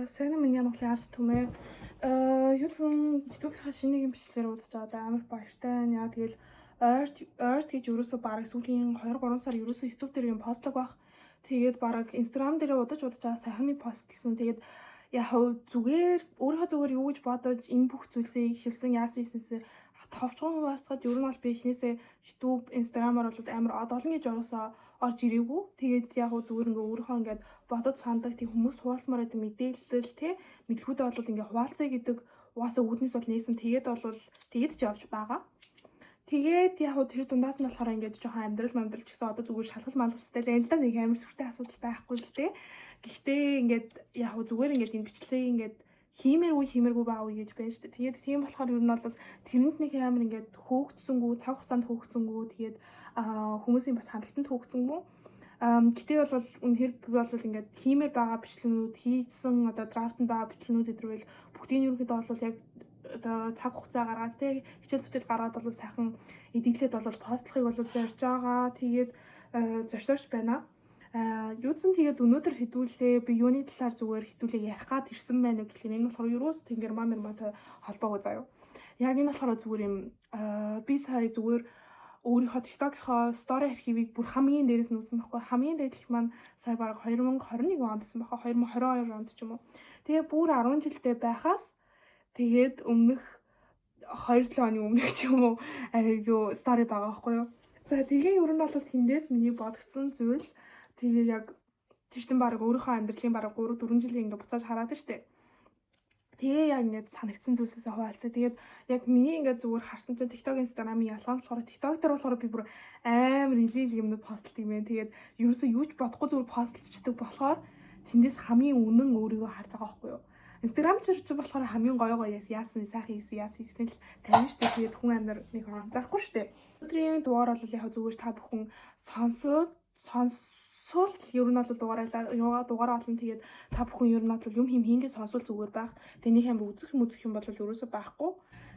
Сайн минь Монголын ард түмээ. Юу ч YouTube-ийн шинэ нэг бичлэгээр үзэж байгаа амар баяртай. Яа тэгэл ойрт гэж ерөөсөө бараг сүүлийн 2-3 сар ерөөсөө YouTube дээр юм постлог байх. Тэгээд бараг Instagram дээр удаж байгаа сайхны постлсон. Тэгээд яг зүгээр өөрийнхөө зүгээр юу гэж бодож энэ бүх зүйлсээ хэлсэн яасан юмсээ товчхон хуваалцаад ер нь бол би эхнээсээ YouTube, Instagram-аар бол амар од олон гэж орж ирээгүй. Тэгээд яг зүгээр ингээ өөрийнхөө ингээд бодож сандаг тийм хүмүүс хуваалцмаар байдаг мэдээлэл те мэдлгүүдээ бол ингээ хуваалцъя гэдэг угаасаа үүднээс бол нээсэн тэгээд ч явж байгаа. Тэгээд яг тэр дундаас нь болохоор ингээд жоохон амьдрал ч гэсэн одоо зүгээр шалгал малгалтай л энэ л да нэг амар сүртэй асуудал байхгүй л те. Гэхдээ ингээд яг зүгээр ингээд энэ бичлэгийг ингээд хиймээргүй баа үе гэж байна шүү дээ. Тэгээд тийм болохоор ер нь бол тэрэнд нэг амар ингээд хөөгдсөнгүү, цаг хугацаанд хөөгдсөнгүү, тэгээд хүмүүсийн бас хандлтанд хөөгдсөнгүү. Гэтээ бол үнэхээр би бол ингээд хиймээр байгаа бичлэгнүүд, хийсэн одоо драфтанд байгаа бичлэгнүүд өдрөл бүгдийн ерөнхийдөө бол яг одоо цаг хугацаа гаргаад тэг хичээл зүтгэл гаргаад бол сайхан эдиглээд бол постлохыг бол зорж байгаа. Тэгээд зорьсооч байна. Юуцсан тэгээд өнөөдөр хэдүүлээ би юуны талаар зүгээр хэдүүлээ ярих гад ирсэн байна гэхлээр энэ болохоор юус тэнгэр мамтай холбоогүй заяа. Яг энэ болохоор зүгээр юм би сая зүгээр өөрийнхөө TikTok-ийнхоо story архивыг бүр хамгийн дээрээс нь үзсэн байхгүй. Хамгийн дээдлэх маань сая бараг 2021 онд гэсэн баха 2022 онд ч юм уу. Тэгээ бүр 10 жилдээ байхаас тэгээд өмнөх 2-7 оны өмнөх ч юм уу арай юу story байгаа байхгүй юу. За тэгээ ер нь бол тэндээс миний бодгдсон зүйл тэгээ яг тэр чин баг өөрийнхөө амьдралын баг 3-4 жилийн ингээ буцааж хараад штэ. Тэгээ яг ингээд санагдсан зүйлсээс хуваалцаа. Тэгээд яг миний ингээд зүгээр харсан чинь TikTok, Instagram-ийн ялгаа нь болохоор TikTok дээр болохоор би бүр амар илээл юмнууд постлдаг юм байна. Тэгээд ерөөсөө юу ч бодохгүй зүгээр постлцдаг болохоор тэндээс хамгийн үнэн өөрийгөө харж байгаа байхгүй юу. Instagram ч болохоор хамгийн гоё яасан сайхан хийсэн л тавина штэ. Тэгээд хүн амнаар нэг анзаарахгүй штэ. Өдрийн дугаар бол яг зүгээр та бүхэн сонсоод ер нь бол дугаараа олон тэгээд та бүхэн ер нь бол юм хийгээ сонсвол зүгээр байх. Тэнийх амар үзэх юм бол ерөөсөө байхгүй.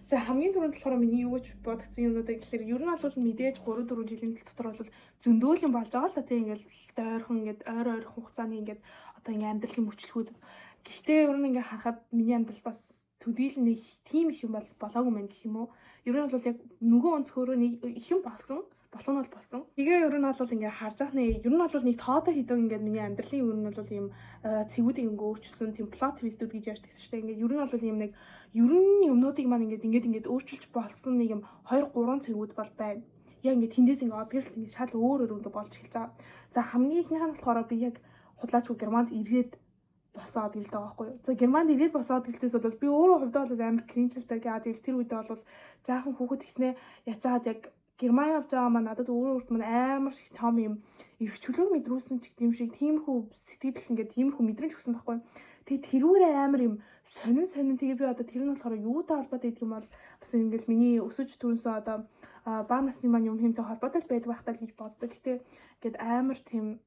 За хамгийн түрүүнд болохоор миний юу гэж бодгдсон юмнуудаа гэхэлэр ер нь бол мэдээж 3-4 жилийн дотор бол зөндөөл юм болж байгаа л та тийм ингээл дойрхон ингээд ойр хугацааны ингээд одоо ингээд амьдралын мөчлөхүүд. Гэхдээ ер нь ингээд харахад миний амьдрал бас төдийл нэг тийм их юм болоогүй мэн гэх юм уу. Ер нь бол яг нөгөө өнцгөрөө нэг их юм болсон. Болгоно бол болсон. Тэгээ ер нь бол ингээ харж ахны ер нь бол нэг тоодоо хідэн ингээ миний амьдралын ер нь бол ийм цэгүүдийг ингээ өөрчилсөн тийм плот твистүүд гэж ярьдаг шүү дээ. Ингээ ер нь бол ийм нэг ер нь юмнуудыг маань ингээд өөрчилж болсон нэг юм 2-3 цэгүүд бол байна. Яг ингээ тэндээс ингээ одгэрэлт ингээ шал өөр ингээ болж эхэлж байгаа. За хамгийн ихнийх нь болохоор би яг худлаачгүй Германд ирээд босоод гэлдэг байгаа байхгүй юу. За Германд ирээд босоод гэлтээс бол би өөрөө хувьдаа бол амар кринжлтэй гэдэг тэр үедээ бол жаахан хүүхэд гиснээ ячаад яг Герман явж байгаа маань надад өөрт маань амар их том юм эрхчлөө мэдрүүлсэн ч гэдэм шиг тиймэрхүү сэтгэл ингээд тиймэрхүү мэдрэмж өгсөн байхгүй. Тэгээд тэрүүрээ амар юм сонин тэгээ би одоо тэр нь болохоор юутай холбоотой гэдэг юм бол бас ингээд миний өсөж төрөнсөө одоо бага насны маань юм хэмтэй холбоотой байдаг байх таа гэж боддог. Гэтэ ингээд амар тийм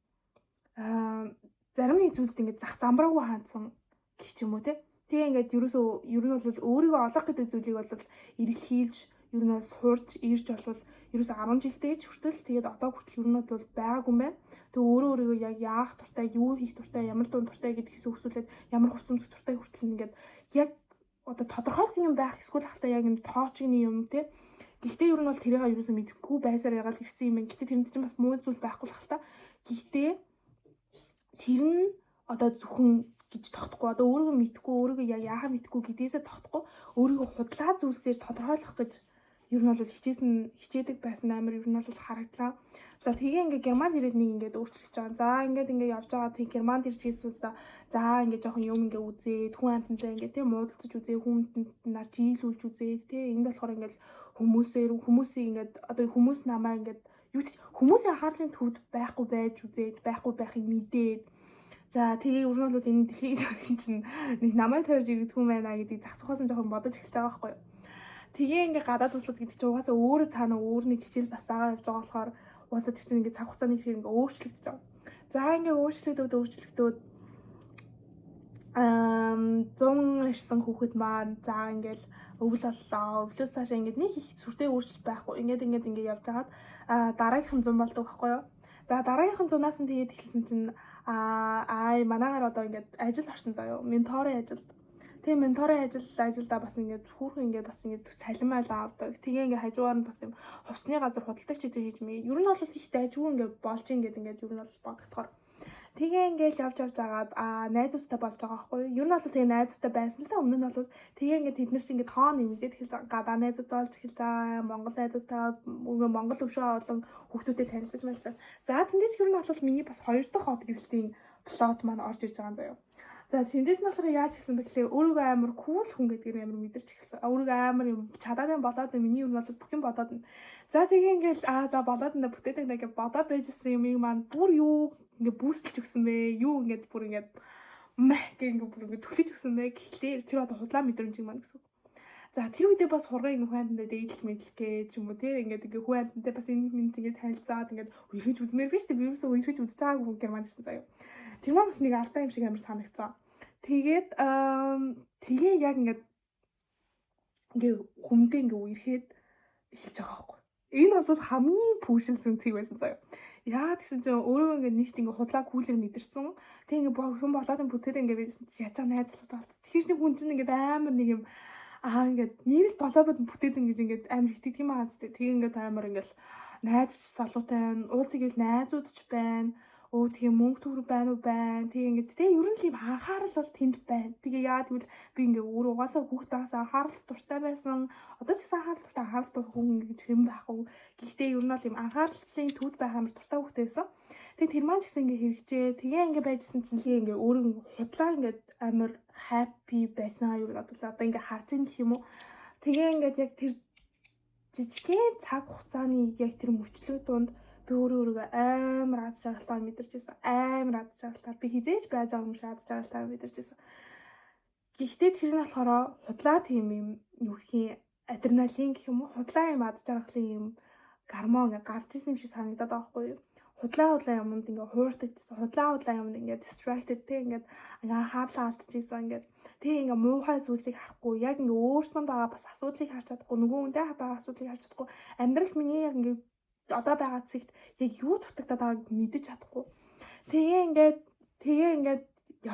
зарим нэг зүйлсд ингээд зах замбраагүй хаансан гэх юм уу те. Тэгээ ингээд ер нь бол өөрийгөө олох гэдэг зүйлийг бол эргэлхийлж ер нь сурч ирж болвол ерөөсө 10 жилдээ ч хүртэл тэгээд одоо хүртэл ер нь бол байгаагүй юм байна. Тэгээ өөрийгөө яг яах дуртай, юу хийх дуртай, ямар дунд дуртай гэдгээс өсвөлээд ямар хувцас өмсөх дуртай хүртэл ингээд яг одоо тодорхойлсон юм байх эсвэл хальтаа яг юм тоочны юм те. Гэхдээ ер нь бол тэрийг ерөөсө мэдэхгүй байсаар ягаал ирсэн юм байна. Гэхдээ тэрэнд чинь бас муу зүйл байхгүй л хальтаа. Гэхдээ тэр нь одоо зөвхөн гэж тогтохгүй одоо өөрийгөө мэдэхгүй өөрийгөө яг яахаа мэдэхгүй гэдгээсээ тогтохгүй өөрийгөө худлаа зүйлсээр тодорхойлох гэж ер нь бол хичээдэг байсан амар ер нь бол харагдлаа. За тэгээ ингээ Германд ирээд нэг ингээд өөрчлөгдөж байгаа. За ингээ явж байгаа тийм Германд ирж хийсвээс за ингээ жоохон юм ингээ үзээд хүн амьтантай ингээ тийм муудалцаж үзээ хүнтэй нар жийлүүлж үзээд тийм энд болохоор ингээ хүмүүсийг ингээд одоо хүмүүс намаа ингээд юу ч хүмүүсийн анхаарлын төвд байхгүй байж үзээд байхгүй байхыг мэдээд за тэгээ ер нь бол энэ дэлхийн чинь нэг намаа тойрж ирэх хүн байна гэдгийг зах цухаас нь жоохон бодож эхэлж байгаа байхгүй юу. Тэгээ ингээ гадаад туслаад гэдэг чинь угаасаа өөрөө цаана өөр нэг хичээл бас заагаа явж байгаа болохоор угаасаа тэр чинь ингээ цаг хугацааны хэрэг ингээ өөрчлөгдөж байгаа. За ингээ өөрчлөгдөөд 100 ирсэн хүүхэд маань за ингээл өвөл боллоо. Өвлөөс цаашаа ингээ нэг их сүртэй өөрчлөлт байхгүй. Ингээ явж хагаад дараагийнхан 100 болдог байхгүй юу? За дараагийнхан 100-аас нь тэгээд эхэлсэн чинь манайгаар одоо ингээд ажил орсон заяа. Менторын ажил. Тэгээ менторын ажилдаа бас ингээд хүүхэн ингээд бас ингээд цалин мал авдаг. Тэгээ ингээд хажуугаар нь бас юм хувцсны газар худалдагч хийж мэй. Ер нь бол их дайжгүй ингээд болж ингээд ер нь бол бодогдохоор. Тэгээ ингээд явж агаад найзуудтай болж байгаа байхгүй юу? Ер нь бол тэгээ найзуудтай байсан л да. Өмнө нь бол тэгээ ингээд тэд нар чинь ингээд тоо нэмэгдээд эхэлж байгаа. Найзуудтай болж эхэлж байгаа. Монгол найзуудтай Монгол өвшөө олон хүүхдүүдэд танилцаж мэлцээ. За тэндээс ер нь бол миний бас 2 дахь хот гэрэлтийн плот маань орж ирж байгаа юм заяа. За тэндээс нь болохоор яаж гэсэн бэ гэхлээр өөрийгөө амар кул хүн гэдгийг амар мэдэрч эхэлсэн. Өөрийгөө амар юм чадаатай болоод миний юм бол бүх юм бодоод. За тэгээ ингээл за болоод энэ бүтээдэг нэг бодоод байжсэн юм маань бүр юу ингээ бүүсэлж өгсөн бэ? Юу ингээд бүр ингээд ингээ бүр ингээ түлхэж өгсөн бэ гэхлээр тэр одоо худлаа мэдрэмж юм маань гэсэн. За тэр үедээ бас хургын хүүхэндээ дээдэл мэдлэгээ ч юм уу тэр ингээд ингээ хүүхэндээ бас энэ минь ингээд танилцаад ингээд үерхэж үзмээр биш үү? Вирусоо үерхэж үзэж байгаагүй хүн герман гэсэн заяа. Тэр маань бас нэг алдаа юм шиг амар санагцсан. Тэгээд тэгээ яг ингээ хүмдээ ингээ үерхэд эхэлж байгаа байхгүй. Энэ бол хамгийн пүүшилсэн цэг байсан заяа. Яа гэсэн чинь өөрөө ингээ нийт ингээ худлаа кулер мэдэрсэн. Тэг ингээ хүн болоод бүтээд ингээ байжсэн чи ячаа найзлууд болт. Тэгэхээр чи хүн чинь ингээ амар нэг юм ингээ нэрэл болоод бүтээд ингээ амар итгэдэг юм аа зү. Тэгээ ингээ амар ингээл найз залуутай уулзыг ивэл найзууд ч байна. Тэгээ мөнгө төгрөг байна уу байна. Тэгээ ингээ ер нь л юм анхаарал бол тэнд байна. Тэгээ яа тэгвэл би ингээ өөрөө угаасаа хүүхд байсаа анхаарал дуртай байсан. Одоо ч гэсэн анхаарал дуртай хүн ингэж хэм байх уу. Гэхдээ ер нь бол юм анхаарлын төвд байх амар дуртай хүүхд байсан. Тэгээ тэр маань ч гэсэн ингээ хэрэгжээ. Тэгээ ингээ байжсэн чинь ингээ өөрөө худлаа ингээ амар happy байсан юу гэдэг одоо ингээ харж ийн гэх юм уу. Тэгээ ингээ яг тэр жижигхэн цаг хугацааны яг тэр мөчлөө дунд би өөрийгөө амар аз жаргалтай мэдэрч байсан. Амар аз жаргалтай. Би хизээж байж байгаа юм шиг аз жаргалтай мэдэрч байсан. Гэхдээ тэр нь болохоор худлаа тийм юм юу гэх юм адреналин гэх юм уу? Худлаа юм аз жаргалын юм гормон гарч исэн юм шиг санагдаад байгаа байхгүй юу? Худлаа юмд ингээ хууртагдсан. Худлаа юмд ингээ distracted тэг ингээ анхаарлаа алдчихсан ингээ тэг ингээ муухай зүйлсийг харахгүй яг ингээ өөртөө байгаа бас асуудлыг харж чадахгүй нөгөө хүнтэй байгаа асуудлыг харж чадахгүй амьдрал миний яг ингээ одоо байгаа зэгт яг юу дутагдаад байгааг мэдэж чадахгүй. Тэгээ ингээд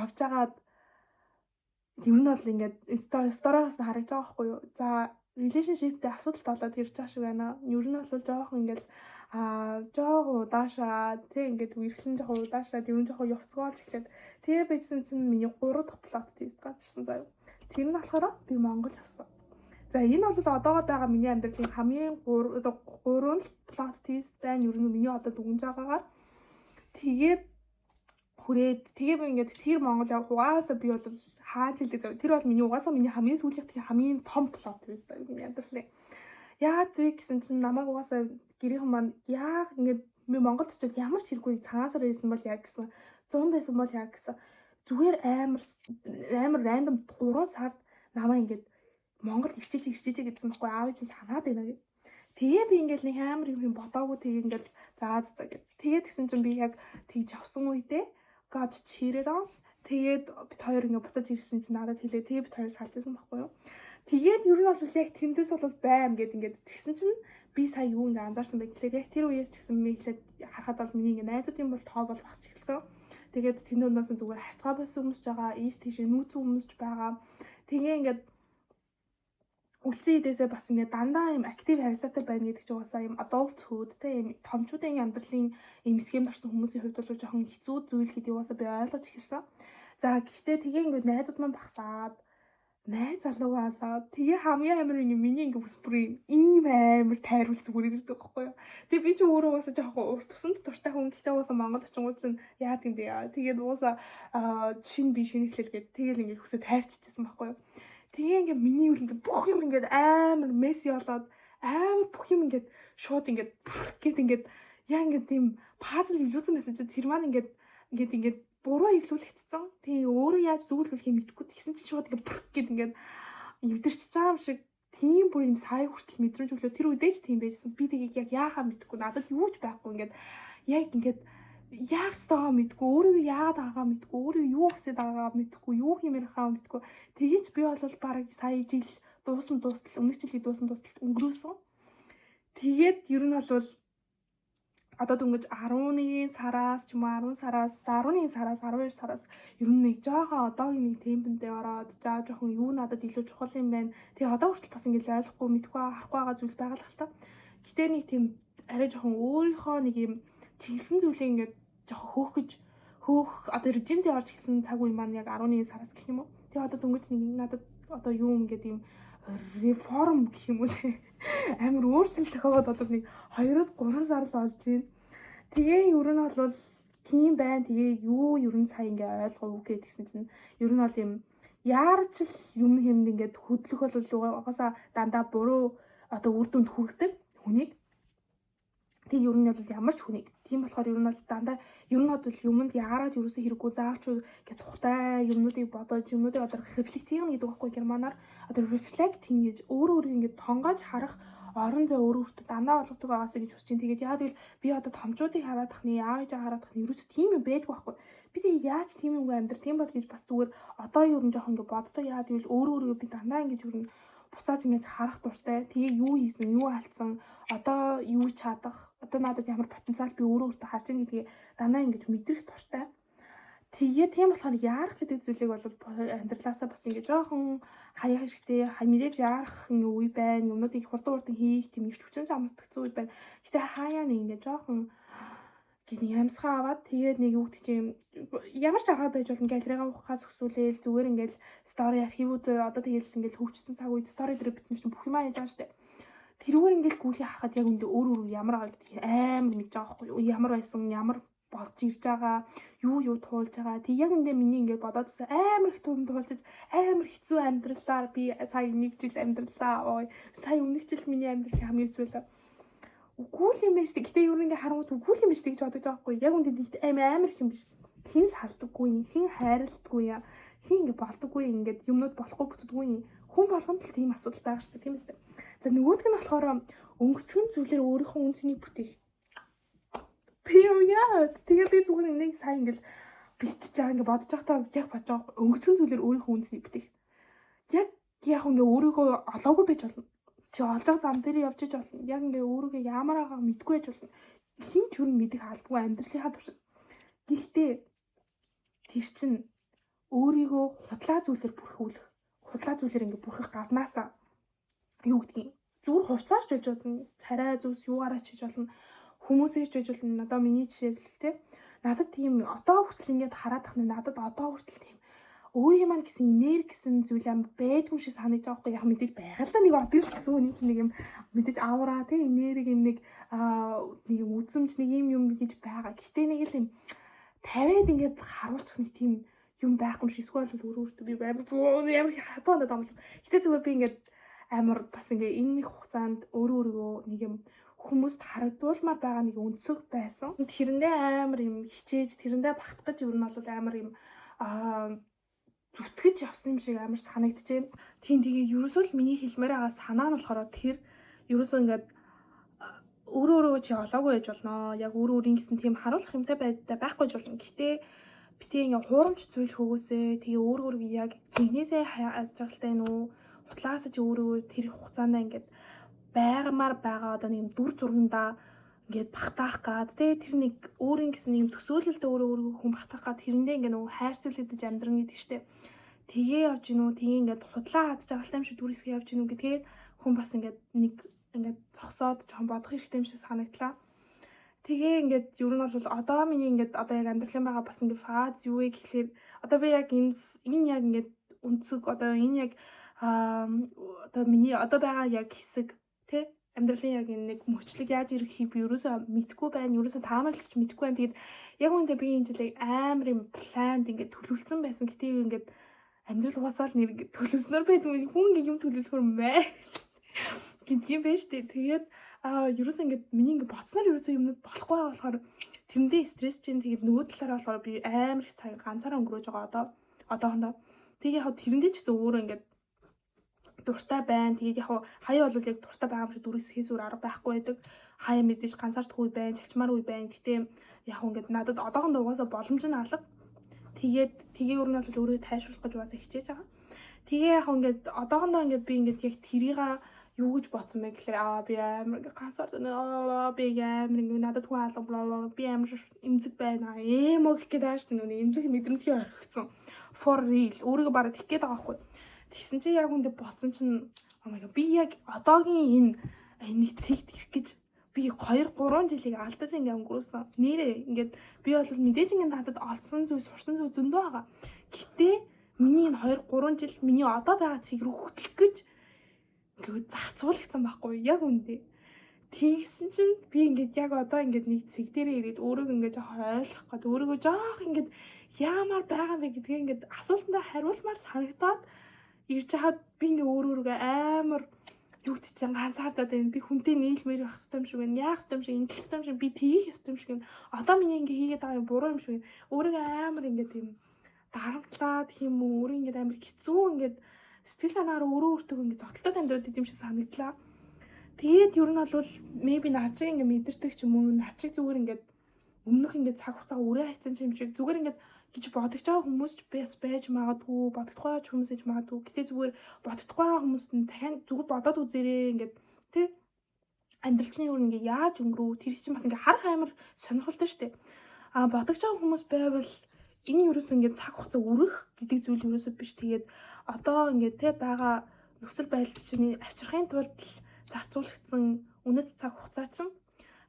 явж агаад ер нь бол ингээд сториос харагдаж байгаа байхгүй юу. За relationship-тэй асуудал болоод ирж байгаа шиг байна. Ер нь бол жоохон ингээд жоохон удаашаа тэг ингээд үерхлэн жоохон удаашаад ер нь жоохон явцгаалж эхлээд тэгээ байжсэн чинь миний 3 дахь плот тест гарчсан заяа. Тэр нь болохоор би Монгол явсан. За энэ бол одоогоор байгаа миний амьдралын хамгийн 3 плот тест байна. Ер нь миний одоо дүнж байгаагаар тэгээд хүрээд тэгээ би ингээд тэр Монгол явах угаасаа би бол хааж илдэг зав. Тэр бол миний угаасаа миний хамгийн сүүлийнх хамгийн том плот тест зав миний амьдралын. Яагаад вэ гэсэн чинь намайг угаасаа гэрийнхэн маань яг ингээд би Монголд очиод ямар ч хэрэггүй цагаансаар байсан бол яг гэсэн 100 байсан бол яг гэсэн зүгээр амар рандом 3 сард намайг ингээд Монголд ирчээч гэдсэн байхгүй аав чинь санаад байна гэ. Тэгээ би ингээд нэг амар юм бодоогүй тэгээ ингээд за гэд. Тэгээд гисэн чинь би яг тэгж авсан үедээ God cheated on. Тэгээд бид хоёр ингээд буцаж ирсэн чинь надад хэлээ. Тэгээ бид хоёр салжсэн байхгүй юу. Тэгээд ер нь бол яг тэндээс бол байм гэд ингээд тэгсэн чинь би сая юу ингээд анзаарсан бэ гэхлээр яг тэр үеэс ч гэсэн би ихлээд харахад бол миний ингээд найзуудын бол тоо бол багсч эхэлсэн. Тэгээд тэндээс зүгээр харцгаа байсан хүмүүс ч байгаа, ийш тийш нүүцэн хүмүүс ч байгаа. Тэгээ ингээд үлцэн идээсээ бас ингээд дандаа юм актив харилцаатай байна гэдэг чинь угаасаа юм adulthood те юм томчуудын амьдралын юм схемд орсон хүмүүсийн хувьд бол жоохон хэцүү зүйл гэдэг угаасаа би ойлгож эхэлсэн. За гэхдээ тэгээ ингээд найзууд маань багсаад найз залуу болоод тэгээ хамгийн амар юм миний ингээд ус бүр ийм амар тайруулц бүр ирдэг байхгүй юу. Тэгээ би ч өөрөө угаасаа жоохон тусанд дуртай хүн гэхдээ угаасаа Монгол очингууд чинь яа гэм бэ. Тэгээд угаасаа шинэ эхлэлгээд тэгээл ингээд хүсээ тайрччихсан байхгүй юу. Тэгээ ингээд миний үр ингээд бүх юм ингээд амар месси болоод амар бүх юм ингээд шууд ингээд ингээд яа ингээд тийм пазл ивлүүлсэн байсан чи тэр маань ингээд буруу ивлүүлэгдсэн. Тэгээ өөрөө яаж зөвлөхийг мэдэхгүй тэгсэн чинь шууд ингээд эвдэрч байгаа юм шиг тийм бүр юм сая хүртэл мэдрэмж өглөө тэр үедээ ч тийм байжсэн. Би тэгээ яг яахаа мэдэхгүй надад юу ч байхгүй ингээд яг ингээд яг стаа мэдгүй өөрөө яагаад байгаа мэдгүй өөрөө юу гэсэд байгаа мэдгүй юу хиймээр хаа мэдгүй тэгэж би бол бараг сая жил дуустал өмнөх жилийн дуустал өнгөрөөсөн. Тэгээд ер нь бол одоо дөнгөж 11 сараас ч юм уу 10 сараас 11 сараас 12 сараас ер нь нэг жоохон одоогийн нэг темпэндээ ороод за жоохон юу надад илүү чухал юм байна. Тэгээ одоо хүртэл бас ингэж ойлгохгүй мэдгүй харахгүй байгаа зүйл байгаа л та. Гэтэ нэг тийм арай жоохон өөрийнхөө нэг юм чиглэсэн зүйлээ ингэж жоохон хөөх одоо режимдээ орж ирсэн цаг үе маань яг 11 сараас гэх юм уу. Тэгээ одоо дөнгөж нэг надад одоо юу юм гэдэг юм реформ гэх юм уу те амар өөрчлөлт тохиогоод одоо нэг 2-3 сар л болж байна. Тэгээ ер нь бол тийм байна. Тэгээ юу ер нь сая ингээ ойлгов үгүй гэсэн чинь ер нь бол юм яарч л юм хэмд ингээд хөдлөх бол угаасаа дандаа буруу одоо үр дүнд хүргэдэг хүнийг. Тэг ер нь бол ямар ч хүнийг. Тийм болохоор ер нь бол дандаа ер нь бол юмд яарад ерөөсөө хэрэггүй заавч ингээд тухтай юмнуудыг бодож юмнуудыг одоо рефлект хийх гэдэг байхгүй германаар одоо reflect ингэж өөрөө ингээд тонгоож харах орон зай өөрөө өөртөө дандаа болгодог байгаасаа гэж хүсэж байна. Тэгээд яа гэвэл би одоо томчуудыг хараад тахны аав ээжээ хараад тахны ерөөсөө тийм юм байдгүй байхгүй. Би тэг яаж тийм юмгүй амьдр тийм бол гэж бас зүгээр одоо ер нь жоохон ингээд боддог. Яа гэвэл өөрөө би дандаа ингэж ер нь буцааж ингэж харах дуртай. Тэгээ юу хийсэн, юу алдсан, одоо юу чадах, одоо надад ямар потенциал би өөртөө харж байгаа гэдгийг дандаа ингэж мэдрэх дуртай. Тэгээ тийм болохоор яарах гэдэг зүйлийг бол амьдралаасаа бас ингэ жоохон хаяах хэрэгтэй, мэдээж яарах үе байна, юмнуудыг хурдан хийх тийм их хүчин амтгцсан үе байна. Гэтэ хаяа нэг ингэ жоохон гинэ ямсгаа аваад тэгээд нэг юу гэдэг чинь ямар ч аргаар байж болно галерейгаа ухахаас өсвөлээл зүгээр ингээл стори архивууд одоо тэгэл ингээл хөгжсөн цаг үед стори дээр бид нар чинь бүх юмаа яаж байгаа штэ. Тэрүүгээр ингээл гүйлээ харахад яг үндэ өөр ямар байгаа гэдэг амар мэдж байгаа байхгүй юу? Ямар байсан, ямар болж ирж байгаа, юу туулж байгаа. Тэг яг үндэ миний ингээд бодоодсэн амар их төм туулж амар хэцүү амьдралаар би сая нэг жил амьдралаа. Ой, сая өмнөх жил миний амьдрал хамгийн хэцүү л. Үгүй л юм биш. Гэтэ юу ингээ харангуут үгүй л юм биш гэж бодож байгаа байхгүй. Яг үндэ нэгт амар их юм биш. Хин салдаггүй, хин хайрладаггүй, хин ингээ болдоггүй, ингээд юмнууд болохгүй бүтдэггүй. Хүн болгонд л тийм асуудал байгаа шүү дээ, тийм ээ. За нөгөөдг нь болохоор өнгөцгөн зүйлээр өөрийнхөө үнцнийг бүтээх. Period. Тэгээ би зүгээр нэг сайн ингээл битж байгаа ингээ бодож байхдаа яг бодож байгаа өнгөцгөн зүйлээр өөрийнхөө үнцнийг бүтээх. Яг ингээ өөрийгөө олоогүй байж болно. Чи олж байгаа зам дээр явж иж болно. Яг ингээ өөрийгөө ямар байгааг мэдгүй байж болно. Хин ч юу мэдэх албагүй амьдралынхаа туршид. Гэхдээ тэр чин өөрийгөө худлаа зүйлээр бүрхүүлэх. Худлаа зүйлээр ингээ бүрхэх гаднаасаа юу гэдгийг зүгээр хувцаарч байж болно. Царай зүс юугаараа ч хийж болно. Хүмүүсээрч байж болно. Одоо миний жишээ л те. Надад тийм одоо хүртэл ингээд хараад тахна надад одоо хүртэл тийм өөрийн маань гэсэн энерги гэсэн зүйл амар байдгүй шиг санаж байгаа хгүй. Яг мэдээж байгаа л да нэг одгил гэсэн үний чинь нэг юм мэдээж аура те энерги юм нэг юм үзэмж нэг юм гэж байгаа. Гэтэ нэг л юм 50-аад ингээд харуулчих нэг тийм юм байхгүй шиг эсвэл өөртөө би амар хатуу надад амлаа. Гэтэ зүгээр би ингээд амар бас ингээ энэ нэг хугацаанд өөрийгөө нэг юм хүмүүст харагдуулмаар байгаа нэг өнцөг байсан. Тэрэндээ амар юм хичээж тэрэндээ багтах гэж юу нь бол амар юм зүтгэж явсан юм шиг амар санагдаж байна. Тийм тэгээ ерөөсөө л миний хэлмээр байгаа санаа нь болохоор тэр ерөөсөө ингээд өөрөө чи олоогүй байж болно. Яг өөрийн гэсэн тийм харуулах юмтай байхгүй байж болно. Гэхдээ битээ ингээ хуурамч зүйл хөгөөсөө тэгээ өөрөө яг зинхнээсээ хаяаж байгальтай нүү хутлаас ч өөрөө тэр хугацаанд ингээд байгамаар байгаа одоо нэг дүр зургандаа ингээд багтаах гад тэр нэг өөрийн гэсэн нэг төсөөлөлтөд өөрөө хүн багтаах гад тэрэндээ ингээд нөгөө хайрцаглагдаж амьдрна гэдэг штеп. Тэгээ явж гинүү тэгээ ингээд худлаа хадж байгальтай юм шиг дүр хэсгээ явж гинүү гэдгээр хүн бас ингээд нэг ингээд зогсоод жоохон бодох хэрэгтэй юм шиг санагдлаа. Тэгээ ингээд ер нь бол одоо миний ингээд одоо яг амьдралын байгаа бас ингээд фаз юу вэ гэхлээр одоо би яг энэ яг ингээд өнцөг одоо энэ яг одоо миний одоо байгаа яг хэсэг тэ амьдралын яг энэ нэг мөчлөг яаж ирэх хийг би ерөөсөө мэдгүй байна. Ерөөсөө таамаглаж мэдгүй байна. Тэгээд яг үүндээ би энэ жилийг амар юм планд ингээд төлөвлөсөн байсан. Гэтэ ингээд амьдрал угаасаа л нэр ингээд төлөвснөр байдгүй. Хүн ингээд юм төлөвлөхөр мэ гэдэг юм байна штэ. Тэгээд ерөөсөө ингээд миний ингээд боцноор ерөөсөө юмнууд болохгүй болохоор тэрэндээ стресс чинь тэгээд нөгөө талаараа болохоор би амар их цаг ганцаараа өнгөрөөж байгаа одоохондоо. Тэгээ яг тэрэндээ ч гэсэн өөрөө ингээд дуртай байна. Тэгээд яг хаяа бол яг дуртай байгаа юм шиг дүрээс хийсүр арга байхгүй байдаг. Хаяа мэдээж ганцаарч үе байна, чалчмаар үе байна. Гэтэ яг ингээд надад одоохондоо угаасаа боломж нь алга. Тэгээ өөр нь бол өөрөө тайшруулах гэж угаасаа хичээж байгаа. Тэгээ яг ингээд одоохондоо ингээд би ингээд яг тэрийг юу гэж бодсон бэ гэхээр би амар ганцаар би амар ингэ надад хүн алга би амар эмзэг байна эмөө гэх гээд байгаа шүү дээ. Эмзэг мэдрэмтгий орхигдсон. For real өөрийгөө бараг тэгэх гээд байгаа байхгүй. Тэгсэн чи яг үндэ бодсон чинь oh my god би яг одоогийн энэ цэгт ирэх гэж би 2-3 жилийг алдаж ингээ өнгөрөөсөн. Нэрээ ингээд би бол мэдээж ингээ надад олсон зүйл сурсан зүйл зөндөө байгаа. Гэтэ миний энэ 2-3 жил миний одоо байгаа цэг рүү хөтлөх гэж ингээ зарцуулагдсан байхгүй яг үндэ. Тэгсэн чинь би ингээд яг одоо ингээд нэг цэг дээрээ ирээд өөрийгөө ингээд жоох ойлгох гээд өөрийгөө жоох ингээд яамаар байгаа бэ гэдгээ ингээд асуултандаа хариулмаар санагдаад ирж хаад би ингээ өөрөөрөө амар юу гэж чинь ганцаардаад байна. Би хүнтэй нийлмээр байх ёстой юм шиг байна. Яах ёстой юм шиг, ингэх ёстой юм шиг, би тгийх ёстой юм шиг байна. Одоо миний ингээ хийгээд байгаа юм буруу юм шиг байна. Өөрийгөө амар ингээ тийм дарамтлаад гэх юм уу, өөрийн ингээ амар хэцүү ингээ сэтгэл санаагаар өөрөө өөртөө ингээ зогтолтой амьдраад идэм шиг санагдлаа. Тэгээд ер нь бол maybe наачиг ингээ мэдэрдэг ч юм уу, наачиг зүгээр ингээ өмнөх ингээ цаг хугацаа өрөө хайцсан юм шиг зүгээр ингээ гэж бодож байгаа хүмүүс ч байж магадгүй, бодогдохгүй хүмүүс ч магадгүй. Гэтэ зүгээр бодогдохгүй хүмүүст нь дахин зүгээр бодоод үзээрэй ингээд тий амьдралчны өөр ингээ яаж өнгөрөө тэр чинь бас ингээ харах амар сонирхолтой шүү дээ. Бодогч байгаа хүмүүс байвал энэ ерөөс ингээ цаг хугацаа өрөх гэдэг зүйл ерөөсөө биш. Тэгээд одоо ингээ тий байгаа нөхцөл байдал чинь авчрахын тулд зарцуулагдсан үнэт цаг хугацаа чинь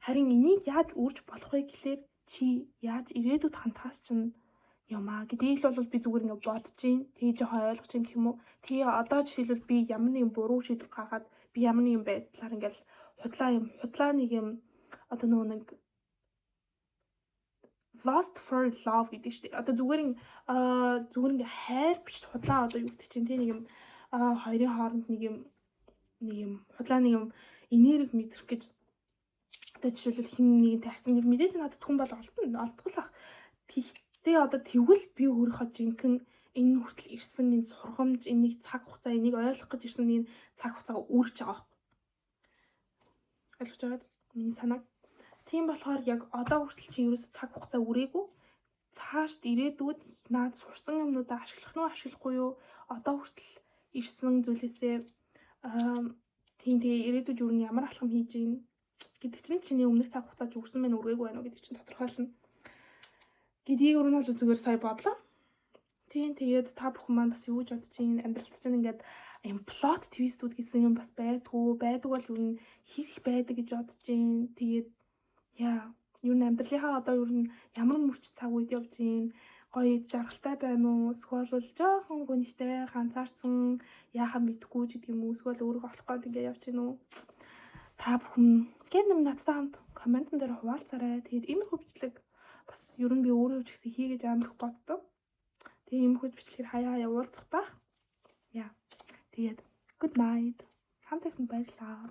харин энийг яаж үрж болох вэ гэхлээр чи яаж ирээдүйд хандхаас чинь юмаа гэдгийг л бол би зүгээр ингээ бодож гин тэгээ жоохон ойлгож гин гэх юм уу. Тэгээ одоо жишээлбэл би ямар нэгэн буруу шийдвэр гаргаад би ямар нэгэн байдлаар ингээл худлаа нэг юм одоо нэг lost for love гэдэг чинь одоо зүгээр ингээ хайр биш худлаа одоо юу гэдэг чинь тийм нэг юм хоёрын хооронд нэг юм худлаа нэг юм энерги мэдрэх гэж одоо жишээлбэл хин нэг таарсан гэж мэдээж надад хүн бол олдгол ах. Тэгтээ одоо тэгвэл би өөрийнхөө жинхэнэ энэ хүртэл ирсэн энэ сургамж энийг цаг хугацаа энийг ойлгох гэж ирсэн энэ цаг хугацаага үрж байгаа. Ойлгож байгаа миний санааг. Тийм болохоор яг одоо хүртэл чи ерөөсө цаг хугацаа үрээгүй. Цаашд ирээдүйд наад сурсан юмнуудаа ашиглах нь ашиглахгүй юу? Одоо хүртэл ирсэн зүйлээсээ тийм ирээдүйд юу ямар алхам хийж гин гэдэг чинь чиний өмнөх цаг хугацаач үрсэн байна үргээгүй байна уу гэдэг чинь тодорхойлно. Гэдгийг өөр нь бол зүгээр сая бодлоо. Тийм тэгээд та бүхэн маань бас юу гэж бодож чинь амьдралд чинь ингээд plot twist-үүд гэсэн юм бас байдаг бол юу н хэрэг байдаг гэж бодож чинь тэгээд юу н амьдралынхаа одоо юу н ямар мөрч цаг үед явж чинь гоё жаргалтай байна уу эсвэл жоохон гонхтой ганцаарсан яахаа мэдгүй ч гэдэг юм уу эсвэл өөрийгөө олох гээд ингээд явж чинь үү та бүхэн гэр нэм надтай хамт комментэн дээр хуваалцаарай. Тэгээд иймэрхүү бичлэг бас ер нь би өөрөө ч гэсэн хийгээд амарх боддог. Тэгээ иймэрхүү бичлэгээр хаяа уулзах байх. Тэгээд good night. Хамтайсан баярлалаа.